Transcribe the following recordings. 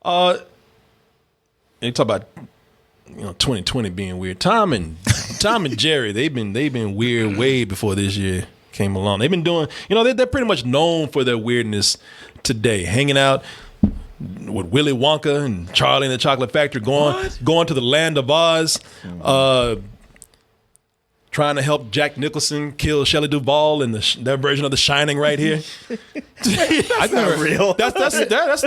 You talk about 2020 being weird. Tom and Jerry, they've been weird way before this year came along. They've been doing, they're pretty much known for their weirdness today. Hanging out with Willy Wonka and Charlie and the Chocolate Factory, going to the Land of Oz, trying to help Jack Nicholson kill Shelley Duvall in their version of The Shining right here. That's not real. That's real. That's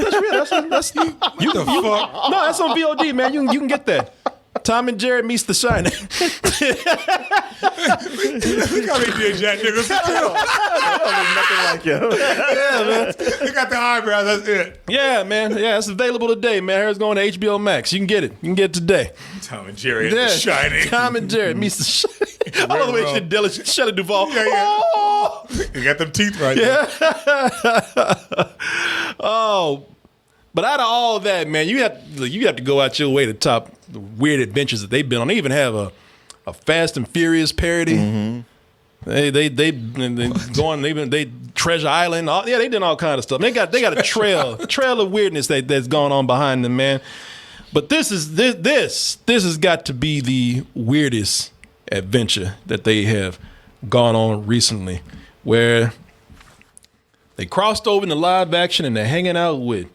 you the fuck? No, that's on VOD, man. You can get that. Tom and Jerry meets The Shining. Look how they did Jack Nicholson. Nothing like him. Yeah, man. They got the eyebrows. That's it. Yeah, man. Yeah, it's available today, man. It's going to HBO Max. You can get it. You can get it today. Tom and Jerry and The Shining. Tom and Jerry meets The Shining. All the way to Shelley Duvall. Yeah. Oh! You got them teeth right there. Oh. But out of all of that, man, you have to go out your way to top the weird adventures that they've been on. They even have a Fast and Furious parody. Mm-hmm. They Treasure Island. They did all kind of stuff. They got a trail of weirdness that's going on behind them, man. But this has got to be the weirdest adventure that they have gone on recently, where they crossed over into live action and they're hanging out with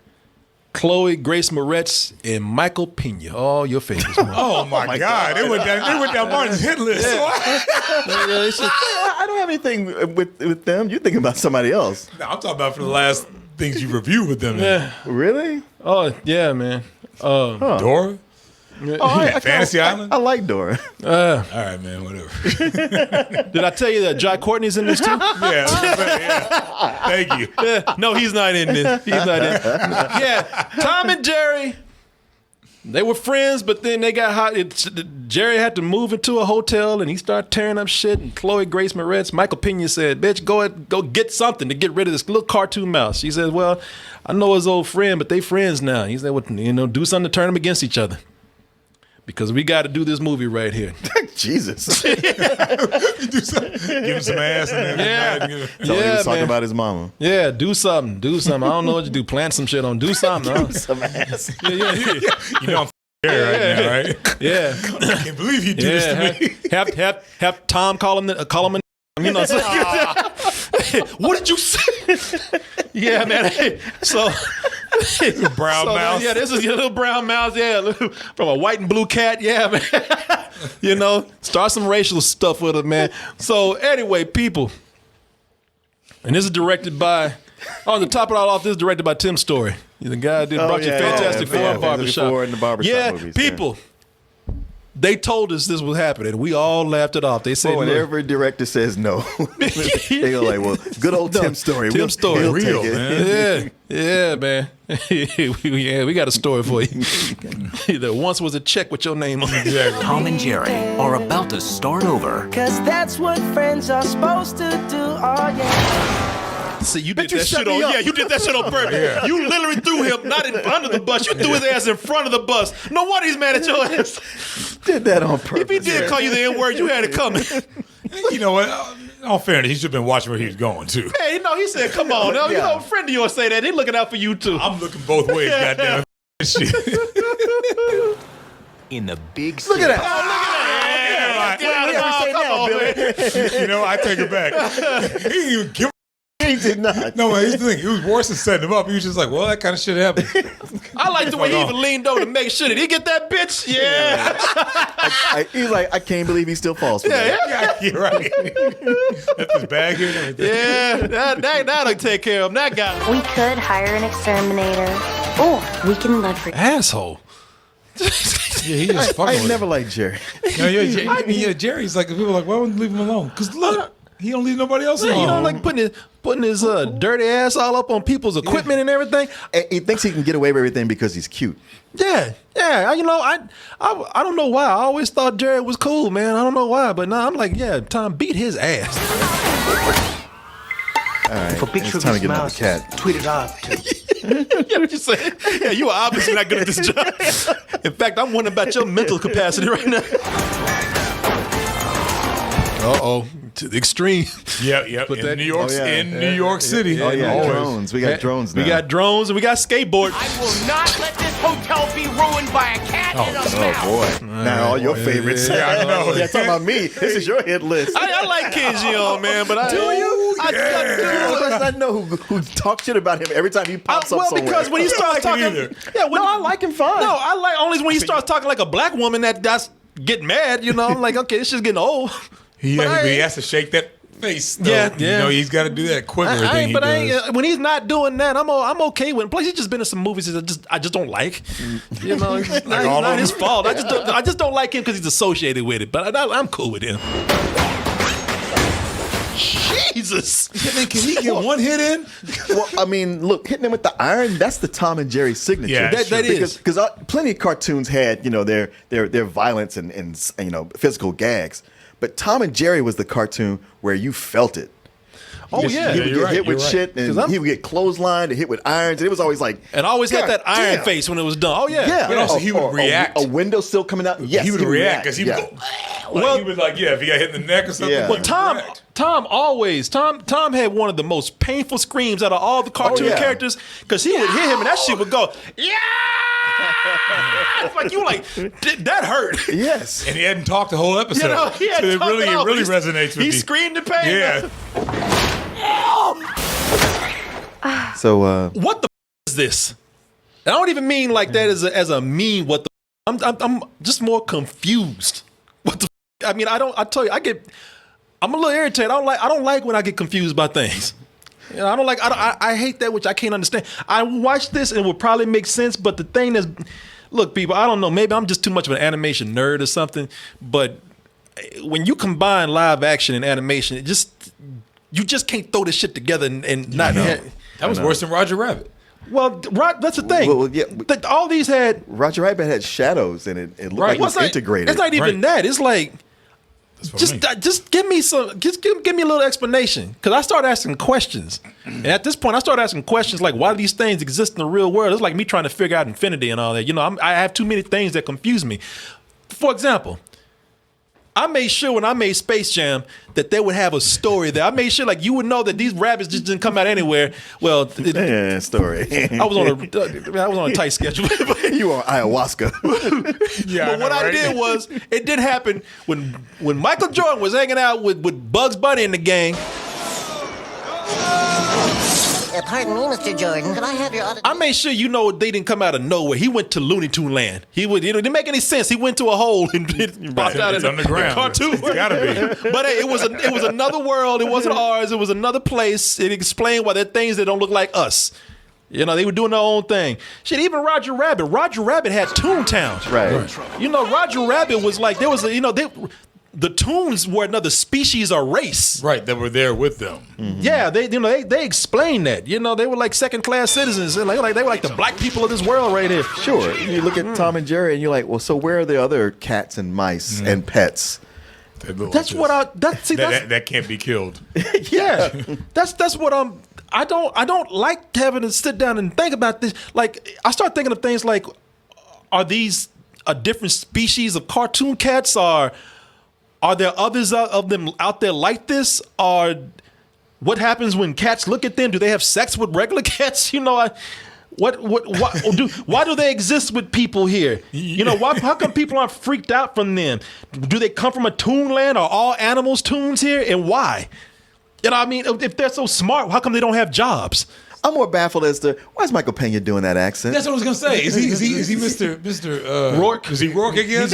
Chloe Grace Moretz and Michael Pena. Oh, your favorites. Oh my God. They went down Martin's hit list. Yeah. I don't have anything with them. You're thinking about somebody else. No, I'm talking about for the last things you reviewed with them. Yeah. Really? Oh, yeah, man. Dora? Fantasy Island? I like Dora. All right, man, whatever. Did I tell you that Jai Courtney's in this too? Yeah. Thank you. Yeah. No, he's not in this. He's not in. Yeah, Tom and Jerry, they were friends, but then they got hot. Jerry had to move into a hotel, and he started tearing up shit. And Chloe Grace Moretz, Michael Pena said, "Bitch, go get something to get rid of this little cartoon mouse." She said, "Well, I know his old friend, but they friends now." He said, "Well, do something to turn them against each other." Because we got to do this movie right here. Jesus. Give him some ass and then He was talking about his mama. Yeah, do something. I don't know what you do. Plant some shit on. Do something. Give him some ass. I'm right now, right? Yeah. I can't believe he did this to me. Have Tom call him a what did you say? Yeah, man. So brown mouse. Yeah, this is your little brown mouse. Yeah, from a white and blue cat. Yeah, man. Start some racial stuff with it, man. So anyway, people, and this is directed by. Oh, to top it all off, this is directed by Tim Story. The guy who brought you Fantastic Four and Barbershop. And the Barbershop movies, people. They told us this was happening. We all laughed it off. They said, when every director says no, they go like, "Well, good old Tim Story. Tim Story, real man. Yeah, man. We got a story for you. There once was a check with your name on it. Tom and Jerry are about to start over. 'Cause that's what friends are supposed to do. Oh yeah. See, you did that shit on. Yeah, you did that shit on purpose. Yeah. You literally threw him not under the bus. You threw his ass in front of the bus. No wonder he's mad at your ass. Did that on purpose. If he did call you the N-word, you had it coming. You know what? In all fairness, he should have been watching where he was going too. Hey, no, he said, "Come on, a friend of yours say that. He looking out for you too." I'm looking both ways. Goddamn shit. In the big Look at that. You know, I take it back. He didn't even give. He did not. No, man, here's the thing. It was worse than setting him up. He was just like, well, that kind of shit happened. I like the way he even leaned over to make sure. Did he get that bitch? Yeah. He's like, I can't believe he still falls for that. Yeah, you're right. That's his bag here and everything. Yeah, that'll take care of him. That guy. We could hire an exterminator, or we can leverage. Asshole. Yeah, he just fucking I never liked Jerry. Jerry's like, people are like, why wouldn't you leave him alone? Because look, he don't leave nobody else alone. You know, like putting his dirty ass all up on people's equipment and everything. He thinks he can get away with everything because he's cute. Yeah. You know, I don't know why. I always thought Jerry was cool, man. I don't know why, but now I'm like, yeah, Tom beat his ass. All right, For picture it's of time to his get another mouse, cat. tweet it out. Yeah, what you say? Yeah, you are obviously not good at this job. In fact, I'm wondering about your mental capacity right now. Uh-oh. to the extreme. Yeah. But In that- New York, New York City. Oh yeah, Always. drones. We got drones now. We got drones and we got skateboards. I will not let this hotel be ruined by a cat in a mouse. Oh boy! Now all your favorites. Yeah, I know. Yeah, talking about me. This is your hit list. I like Ken Jeong, man, but I Do you? I do. I know who talks shit about him every time he pops up well, somewhere. because when he starts like it talking, either. yeah, when, No, I like him fine. No, I like only when he starts talking like a black woman that's getting mad. You know, I'm like, okay, this is getting old. He But I ain't- has to shake that face. Though. Yeah. You know, he's got to do that quiver thing he does. When he's not doing that, I'm okay with him. Plus, he's just been in some movies that I just don't like. You know, it's not his fault. I just don't like him because he's associated with it. But I'm cool with him. Jesus. Can he get one hit in? Well, I mean, look, hitting him with the iron, that's the Tom and Jerry signature. Yeah, that is. Because plenty of cartoons had, their violence and physical gags. But Tom and Jerry was the cartoon where you felt it. Oh, Because yeah. he would you're get right, hit with you're right. shit, and he would get clotheslined and hit with irons, and it was always like, And I always had God that iron damn. face when it was done. Oh, yeah. Yeah, But also he would react. A windowsill coming out. Yes, he would react because he would go. Well- He was like, if he got hit in the neck or something. Yeah. he Well, would Tom react. Tom had one of the most painful screams out of all the cartoon yeah. characters because he would hit him and that shit would go, yeah. It's like you were like, that hurt. Yes. And he hadn't talked the whole episode. You know, he had so it talked really, it it out. really He- resonates with He you. screamed in pain. Yeah. So, What the is this? And I don't even mean like that as a mean. What the? I'm just more confused. What the? I mean, I tell you, I'm a little irritated. I don't like when I get confused by things. You know, I hate that, which I can't understand. I watched this and it would probably make sense, but the thing is, look, people, I don't know. Maybe I'm just too much of an animation nerd or something. But when you combine live action and animation, you just can't throw this shit together and not. That was worse than Roger Rabbit. Well, that's the thing. Well, yeah. All these had. Roger Rabbit had shadows in it. It looked like it was integrated. It's not even that. It's like That's what I mean. just give me some. Just give me a little explanation because I started asking questions, and at this point, I started asking questions like, why do these things exist in the real world? It's like me trying to figure out infinity and all that. You know, I have too many things that confuse me. For example, I made sure when I made Space Jam that they would have a story there. I made sure like you would know that these rabbits just didn't come out anywhere. Well, Yeah, story. I was on a tight schedule. You were on ayahuasca. Yeah, But what I did was, it did happen when Michael Jordan was hanging out with Bugs Bunny and the gang. Pardon me, Mr. Jordan. Could I have your I made sure you know they didn't come out of nowhere. He went to Looney Tune Land. It didn't make any sense. He went to a hole and it popped out It's in underground. the cartoon. It's gotta be. But hey, it was another world. It wasn't ours. It was another place. It explained why there are things that don't look like us. You know, they were doing their own thing. Shit, even Roger Rabbit. Roger Rabbit had Toontowns. Right. You know, Roger Rabbit was like, there was a, the Toons were another species or race. Right, that were there with them. Yeah, they explained that. You know, they were like second class citizens. They were like the black people of this world right here. Sure. You look at Tom and Jerry and you're like, well, so where are the other cats and mice and pets? That's what that can't be killed. yeah. That's what I don't like having to sit down and think about this. Like, I start thinking of things like, are these a different species of cartoon cats? Are there others of them out there like this? Or what happens when cats look at them? Do they have sex with regular cats? You know, why do they exist with people here? You know, how come people aren't freaked out from them? Do they come from a toon land? Are all animals toons here? And why? You know what I mean? If they're so smart, how come they don't have jobs? I'm more baffled as to why is Michael Pena doing that accent? That's what I was gonna say. Is he Mr. Rourke? Is he Rourke again?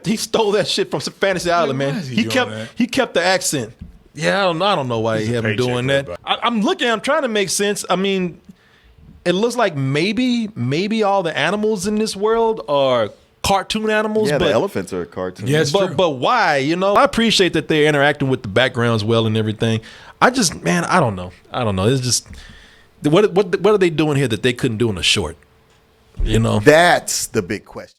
He stole that shit from Fantasy Island, why man. is he doing that? He kept the accent. Yeah, I don't know why he have him doing that. I'm trying to make sense. I mean, it looks like maybe all the animals in this world are cartoon animals. Yeah, but the elephants are a cartoon. Yeah, it's true. but why? You know, I appreciate that they're interacting with the backgrounds well and everything. I don't know. It's just what are they doing here that they couldn't do in a short? You know, That's the big question.